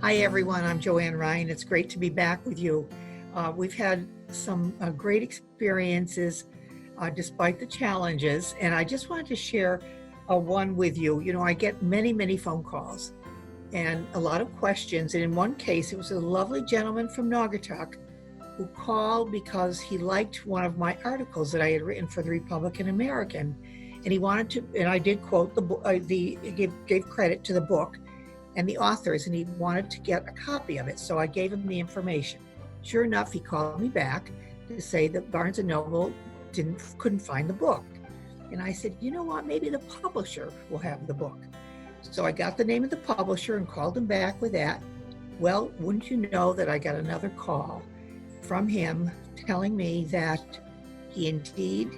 Hi, everyone. I'm JoAnn Ryan. It's great to be back with you. We've had some great experiences despite the challenges, and I just wanted to share one with you. You know, I get many phone calls and a lot of questions. And in one case, it was a lovely gentleman from Naugatuck who called because he liked one of my articles that I had written for the Republican American. And he wanted to, and I did quote the book, gave credit to the book and the authors, and he wanted to get a copy of it. So I gave him the information. Sure enough, he called me back to say that Barnes & Noble couldn't find the book. And I said, you know what, maybe the publisher will have the book. So I got the name of the publisher and called him back with that. Well, wouldn't you know that I got another call from him telling me that he indeed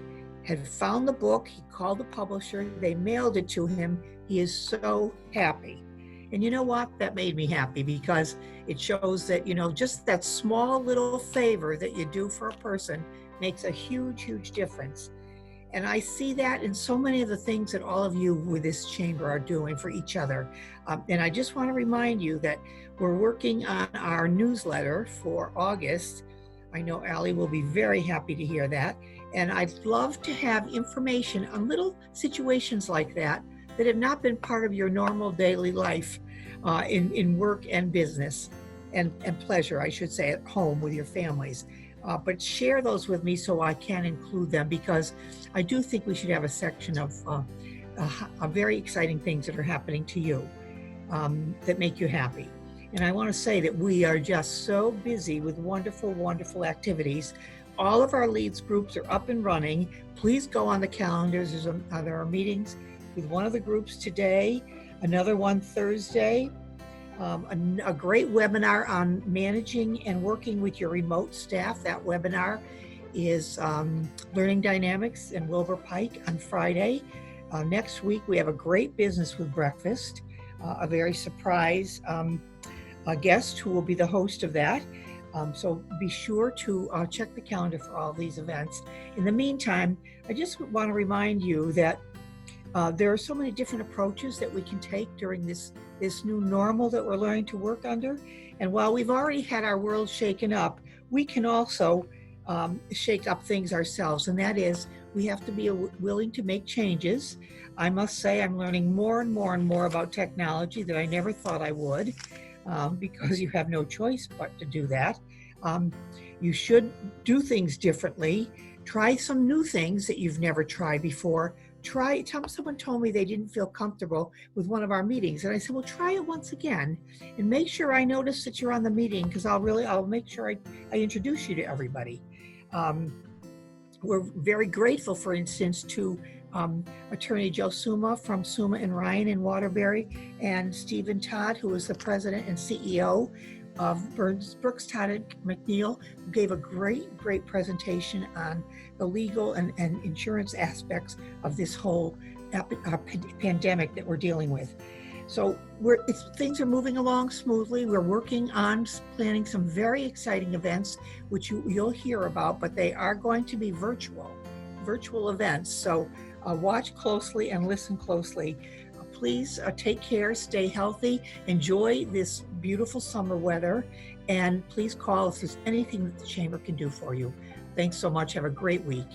had found the book. He called the publisher, they mailed it to him. He is so happy. And you know what? That made me happy because it shows that, you know, just that small little favor that you do for a person makes a huge difference. And I see that in so many of the things that all of you with this chamber are doing for each other. And I just want to remind you that we're working on our newsletter for August. I know Allie will be very happy to hear that. And I'd love to have information on little situations like that that have not been part of your normal daily life in work and business and pleasure, I should say, at home with your families. But share those with me so I can include them, because I do think we should have a section of very exciting things that are happening to you that make you happy. And I want to say that we are just so busy with wonderful activities. All of our leads groups are up and running. Please go on the calendars. There are meetings with one of the groups today, another one Thursday, a great webinar on managing and working with your remote staff. That webinar is Learning Dynamics in Wilbur Pike on Friday. Next week, we have a great Business with Breakfast, a very surprise guest who will be the host of that. So be sure to check the calendar for all these events. In the meantime, I just want to remind you that there are so many different approaches that we can take during this new normal that we're learning to work under. And while we've already had our world shaken up, we can also shake up things ourselves. And that is, we have to be willing to make changes. I must say I'm learning more and more about technology that I never thought I would, because you have no choice but to do that. You should do things differently. Try some new things that you've never tried before. Someone told me they didn't feel comfortable with one of our meetings. And I said, well, try it once again and make sure I notice that you're on the meeting, because I'll make sure I introduce you to everybody. We're very grateful, for instance, to Attorney Joe Suma from Suma and Ryan in Waterbury, and Stephen Todd, who is the president and CEO of Brooks Todd and McNeil, who gave a great presentation on the legal and insurance aspects of this whole pandemic that we're dealing with. So things are moving along smoothly. We're working on planning some very exciting events, which you'll hear about, but they are going to be virtual events. So watch closely and listen closely. Please take care, stay healthy, enjoy this beautiful summer weather, and please call if there's anything that the Chamber can do for you. Thanks so much. Have a great week.